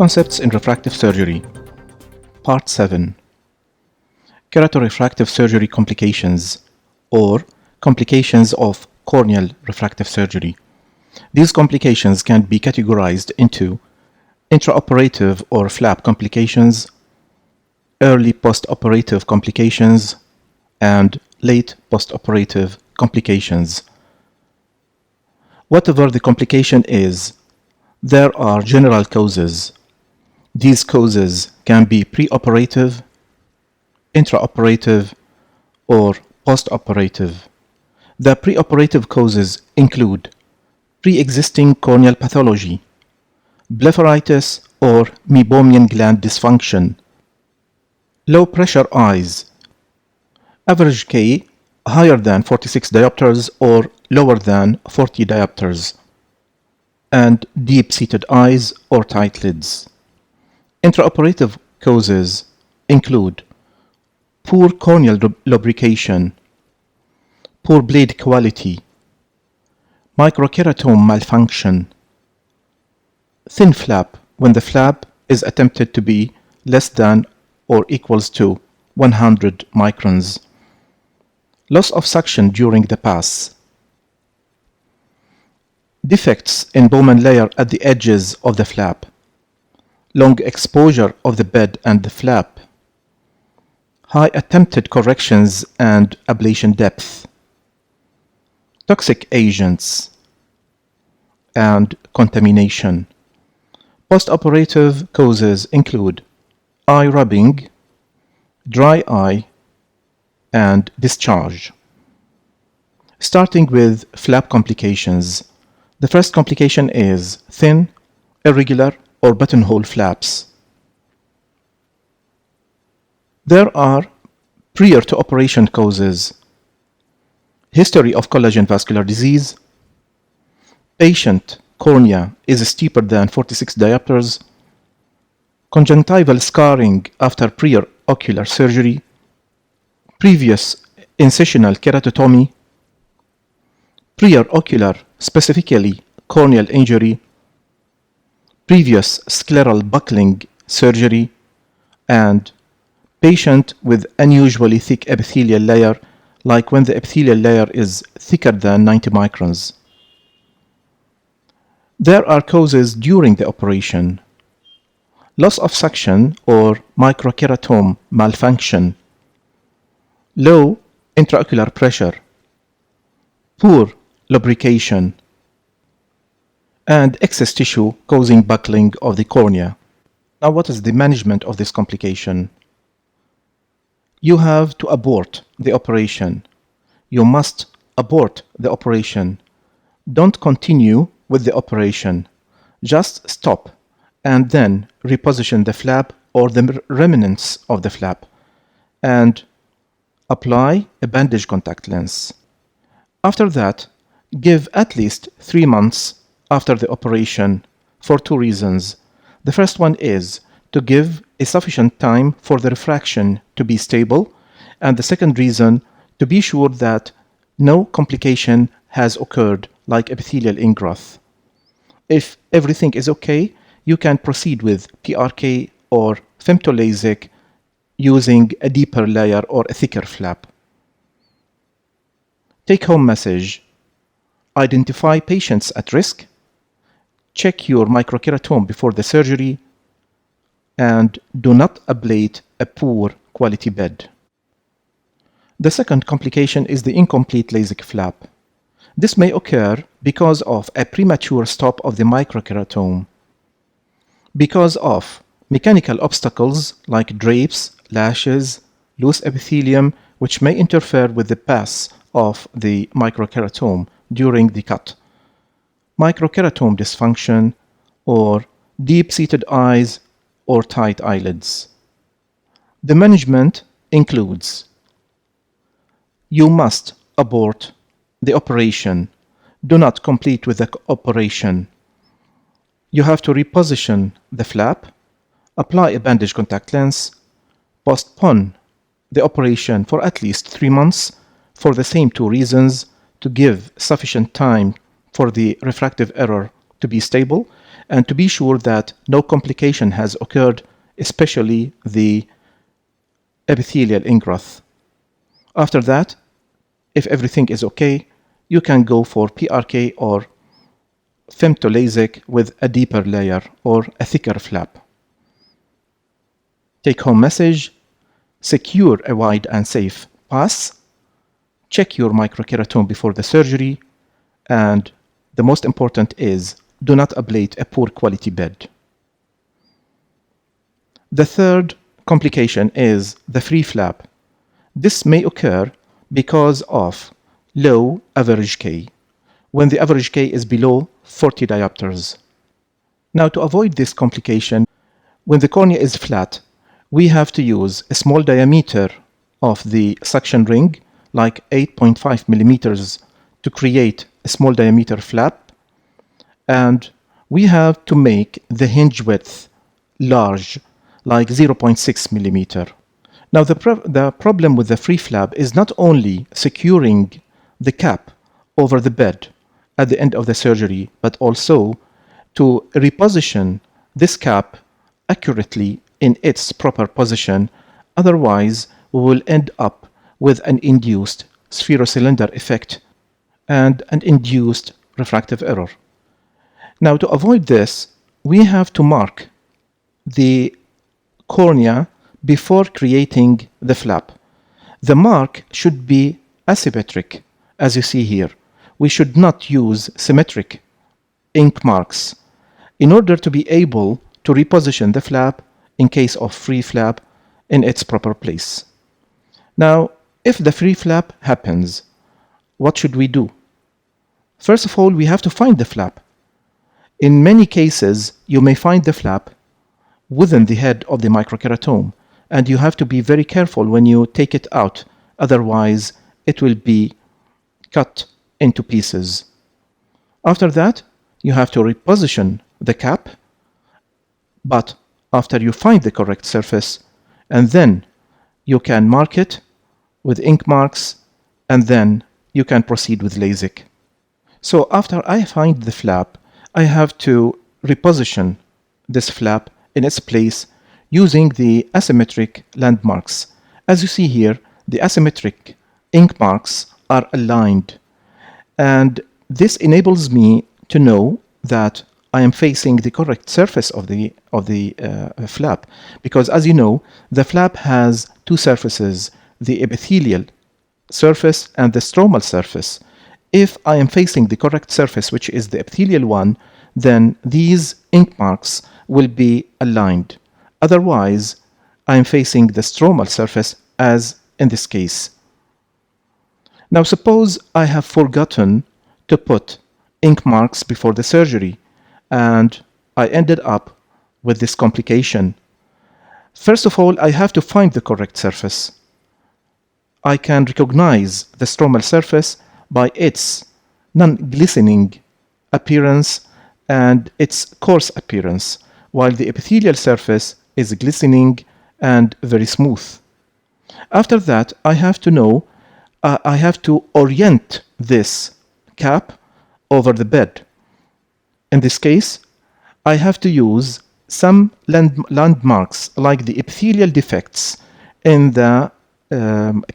Concepts in Refractive Surgery Part 7 Keratorefractive Surgery Complications or Complications of Corneal Refractive Surgery. These complications can be categorized into intraoperative or flap complications, early postoperative complications, and late postoperative complications. Whatever the complication is, there are general causes. These causes can be preoperative, intraoperative, or postoperative. The preoperative causes include pre-existing corneal pathology, blepharitis or meibomian gland dysfunction, low pressure eyes, average K higher than 46 diopters or lower than 40 diopters, and deep-seated eyes or tight lids. Intraoperative causes include poor corneal lubrication, poor blade quality, microkeratome malfunction, thin flap when the flap is attempted to be less than or equals to 100 microns, loss of suction during the pass, defects in Bowman layer at the edges of the flap, long exposure of the bed and the flap, high attempted corrections and ablation depth, toxic agents, and contamination. Postoperative causes include eye rubbing, dry eye, and discharge. Starting with flap complications, the first complication is thin, irregular, or buttonhole flaps. There are prior to operation causes: history of collagen vascular disease, patient cornea is steeper than 46 diopters, conjunctival scarring after prior ocular surgery, previous incisional keratotomy, prior ocular, specifically corneal injury, previous scleral buckling surgery, and patient with unusually thick epithelial layer, like when the epithelial layer is thicker than 90 microns. There are causes during the operation: loss of suction or microkeratome malfunction, low intraocular pressure, poor lubrication, and excess tissue causing buckling of the cornea. Now, what is the management of this complication? You have to abort the operation. You must abort the operation. Don't continue with the operation. Just stop and then reposition the flap or the remnants of the flap and apply a bandage contact lens. After that, give at least 3 months after the operation for 2 reasons. The first one is to give a sufficient time for the refraction to be stable, and the second reason to be sure that no complication has occurred, like epithelial ingrowth. If everything is okay, you can proceed with PRK or femtolasic using a deeper layer or a thicker flap. Take-home message: identify patients at risk, check your microkeratome before the surgery, and do not ablate a poor quality bed. The second complication is the incomplete LASIK flap. This may occur because of a premature stop of the microkeratome, because of mechanical obstacles like drapes, lashes, loose epithelium, which may interfere with the pass of the microkeratome during the cut, microkeratome dysfunction, or deep-seated eyes or tight eyelids. The management includes: you must abort the operation. Do not complete with the operation. You have to reposition the flap, apply a bandage contact lens, postpone the operation for at least 3 months for the same 2 reasons: to give sufficient time for the refractive error to be stable, and to be sure that no complication has occurred, especially the epithelial ingrowth. After that, if everything is okay, you can go for PRK or femtoLASIK with a deeper layer or a thicker flap. Take home message: secure a wide and safe pass, check your microkeratome before the surgery, and the most important is do not ablate a poor quality bed. The third complication is the free flap. This may occur because of low average K, when the average K is below 40 diopters. Now, to avoid this complication, when the cornea is flat, we have to use a small diameter of the suction ring, like 8.5 millimeters, to create a small diameter flap, and we have to make the hinge width large, like 0.6 millimeter. Now, the problem with the free flap is not only securing the cap over the bed at the end of the surgery, but also to reposition this cap accurately in its proper position. Otherwise, we will end up with an induced spherocylinder effect and an induced refractive error. Now, to avoid this, we have to mark the cornea before creating the flap. The mark should be asymmetric, as you see here. We should not use symmetric ink marks in order to be able to reposition the flap in case of free flap in its proper place. Now, if the free flap happens, what should we do? First of all, we have to find the flap. In many cases, you may find the flap within the head of the microkeratome, and you have to be very careful when you take it out, otherwise it will be cut into pieces. After that, you have to reposition the cap, but after you find the correct surface, and then you can mark it with ink marks, and then you can proceed with LASIK. So after I find the flap, I have to reposition this flap in its place using the asymmetric landmarks. As you see here, the asymmetric ink marks are aligned, and this enables me to know that I am facing the correct surface of the flap, because as you know, the flap has two surfaces, the epithelial surface and the stromal surface. If I am facing the correct surface, which is the epithelial one, then these ink marks will be aligned. Otherwise, I am facing the stromal surface, as in this case. Now, suppose I have forgotten to put ink marks before the surgery, and I ended up with this complication. First of all, I have to find the correct surface. I can recognize the stromal surface by its non-glistening appearance and its coarse appearance, while the epithelial surface is glistening and very smooth. After that, I have to know, I have to orient this cap over the bed. In this case, I have to use some landmarks like the epithelial defects in the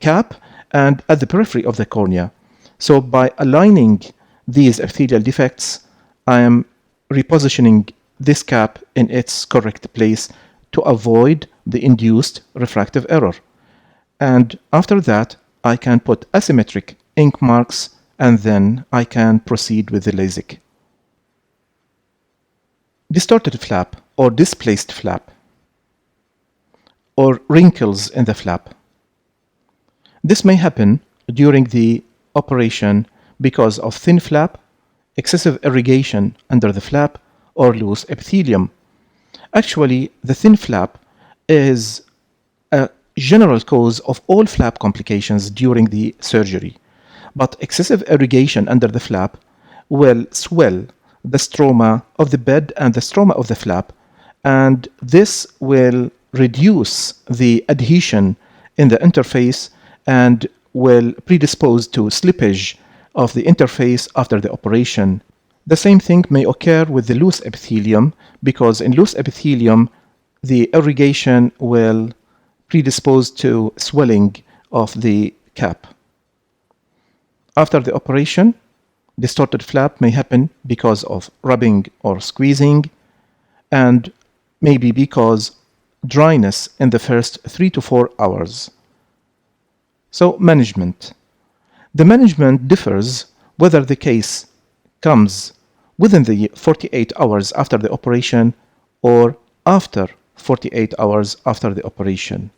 cap and at the periphery of the cornea. So by aligning these epithelial defects, I am repositioning this cap in its correct place to avoid the induced refractive error. And after that, I can put asymmetric ink marks, and then I can proceed with the LASIK. Distorted flap or displaced flap, or wrinkles in the flap. This may happen during the operation because of thin flap, excessive irrigation under the flap, or loose epithelium. Actually, the thin flap is a general cause of all flap complications during the surgery, but excessive irrigation under the flap will swell the stroma of the bed and the stroma of the flap, and this will reduce the adhesion in the interface and will predispose to slippage of the interface after the operation. The same thing may occur with the loose epithelium, because in loose epithelium, the irrigation will predispose to swelling of the cap. After the operation, distorted flap may happen because of rubbing or squeezing, and maybe because dryness in the first 3 to 4 hours. So, management. The management differs whether the case comes within the 48 hours after the operation or after 48 hours after the operation.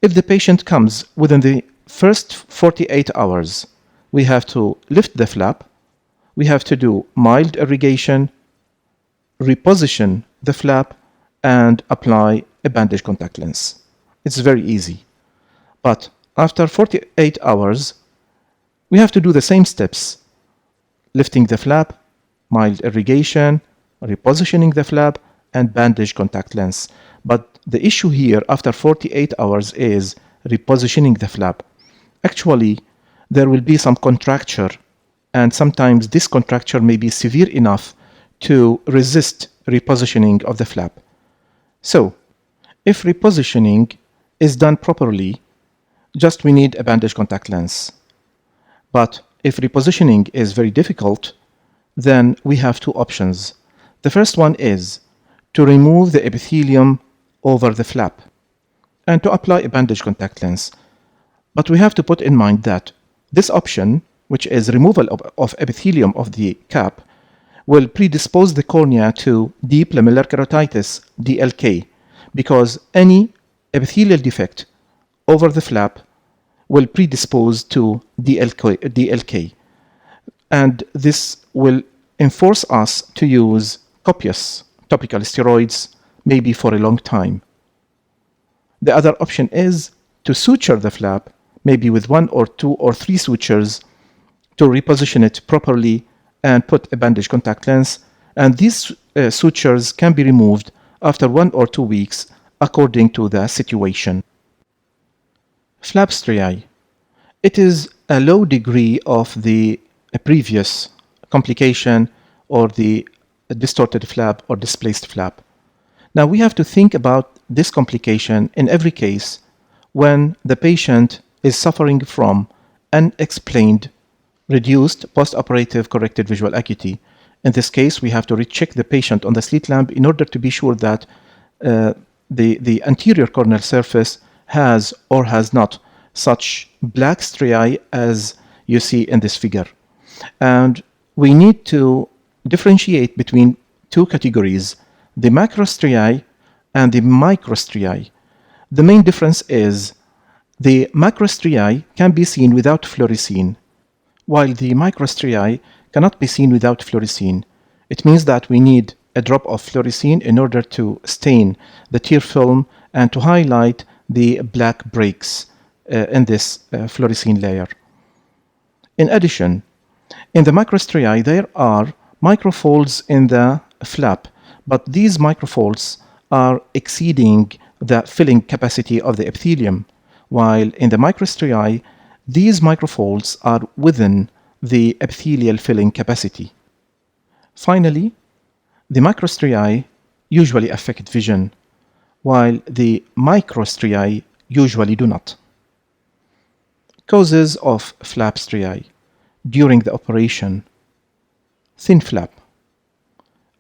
If the patient comes within the first 48 hours, we have to lift the flap, we have to do mild irrigation, reposition the flap, and apply a bandage contact lens. It's very easy. But after 48 hours, we have to do the same steps: lifting the flap, mild irrigation, repositioning the flap, and bandage contact lens. But the issue here after 48 hours is repositioning the flap. Actually, there will be some contracture, and sometimes this contracture may be severe enough to resist repositioning of the flap. So, if repositioning is done properly, just we need a bandage contact lens. But if repositioning is very difficult, then we have two options. The first one is to remove the epithelium over the flap and to apply a bandage contact lens. But we have to put in mind that this option, which is removal of epithelium of the cap, will predispose the cornea to deep lamellar keratitis, DLK, because any epithelial defect over the flap will predispose to DLK. And this will enforce us to use copious topical steroids, maybe for a long time. The other option is to suture the flap, maybe with 1 or 2 or 3 sutures, to reposition it properly and put a bandage contact lens. And these sutures can be removed after 1 or 2 weeks according to the situation. Flap striae. It is a low degree of the previous complication or the distorted flap or displaced flap. Now we have to think about this complication in every case when the patient is suffering from unexplained reduced postoperative corrected visual acuity. In this case, we have to recheck the patient on the slit lamp in order to be sure that the anterior corneal surface has or has not such black striae as you see in this figure. And we need to differentiate between two categories, the macrostriae and the microstriae. The main difference is the macrostriae can be seen without fluorescein, while the microstriae cannot be seen without fluorescein. It means that we need a drop of fluorescein in order to stain the tear film and to highlight the black breaks in this fluorescein layer. In addition, in the microstriae there are microfolds in the flap, but these microfolds are exceeding the filling capacity of the epithelium, while in the microstriae these microfolds are within the epithelial filling capacity. Finally, the macrostriae usually affect vision, while the microstriae usually do not. Causes of flap striae during the operation: thin flap,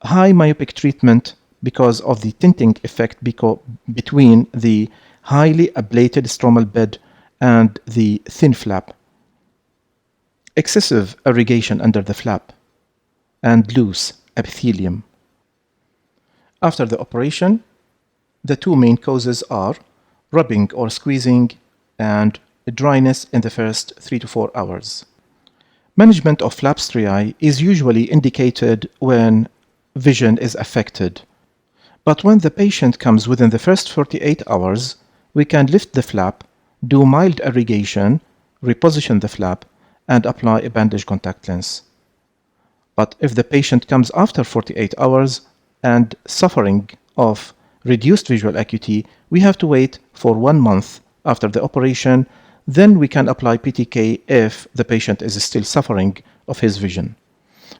high myopic treatment because of the tinting effect between the highly ablated stromal bed and the thin flap, excessive irrigation under the flap, and loose epithelium. After the operation, the two main causes are rubbing or squeezing and dryness in the first 3 to 4 hours. Management of flap striae is usually indicated when vision is affected. But when the patient comes within the first 48 hours, we can lift the flap, do mild irrigation, reposition the flap, and apply a bandage contact lens. But if the patient comes after 48 hours and suffering of reduced visual acuity, we have to wait for 1 month after the operation. Then we can apply PTK if the patient is still suffering of his vision.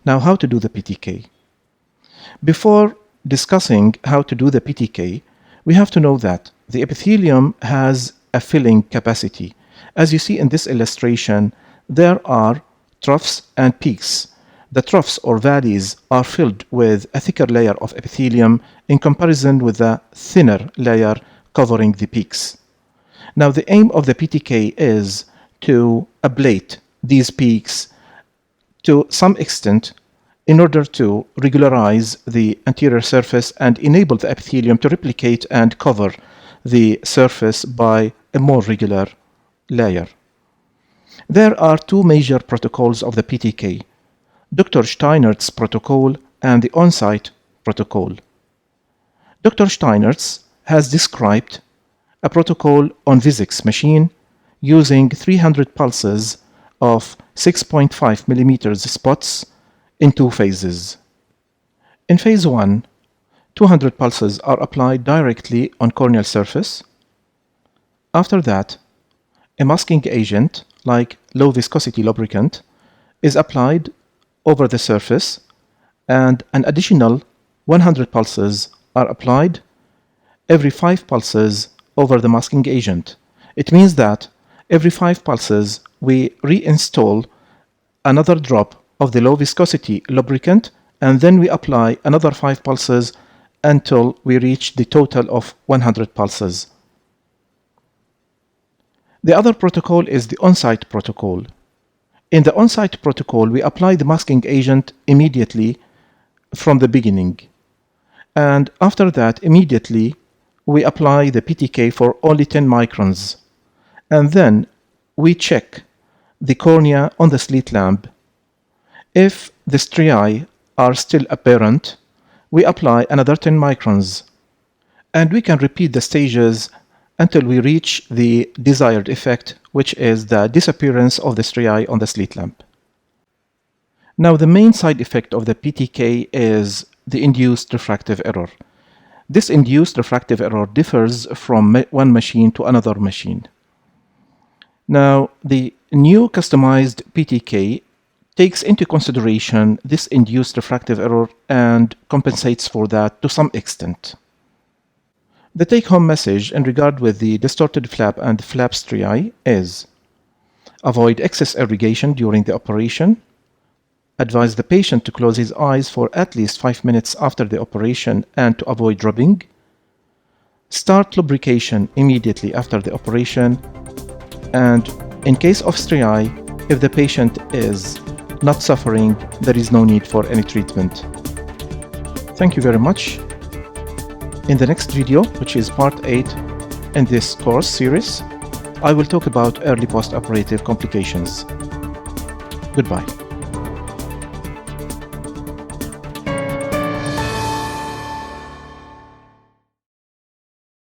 Now, how to do the PTK? Before discussing how to do the PTK, we have to know that the epithelium has a filling capacity. As you see in this illustration, there are troughs and peaks. The troughs or valleys are filled with a thicker layer of epithelium in comparison with the thinner layer covering the peaks. Now, the aim of the PTK is to ablate these peaks to some extent in order to regularize the anterior surface and enable the epithelium to replicate and cover the surface by a more regular layer. There are two major protocols of the PTK, Dr. Steinert's protocol and the on-site protocol. Dr. Steinert's has described a protocol on Vuzix machine using 300 pulses of 6.5 millimeters spots in two phases. In phase 1, 200 pulses are applied directly on corneal surface. After that, a masking agent like low viscosity lubricant is applied over the surface, and an additional 100 pulses are applied every 5 pulses over the masking agent. It means that every 5 pulses we reinstall another drop of the low viscosity lubricant, and then we apply another 5 pulses until we reach the total of 100 pulses. The other protocol is the on-site protocol. In the on-site protocol, we apply the masking agent immediately from the beginning. And after that, immediately, we apply the PTK for only 10 microns. And then we check the cornea on the slit lamp. If the striae are still apparent, we apply another 10 microns. And we can repeat the stages until we reach the desired effect, which is the disappearance of the striae on the slit lamp. Now, the main side effect of the PTK is the induced refractive error. This induced refractive error differs from one machine to another machine. Now, the new customized PTK takes into consideration this induced refractive error and compensates for that to some extent. The take-home message in regard with the distorted flap and flap striae is: avoid excess irrigation during the operation, advise the patient to close his eyes for at least 5 minutes after the operation and to avoid rubbing, start lubrication immediately after the operation, and in case of striae, if the patient is not suffering, there is no need for any treatment. Thank you very much. In the next video, which is part 8 in this course series, I will talk about early post-operative complications. Goodbye.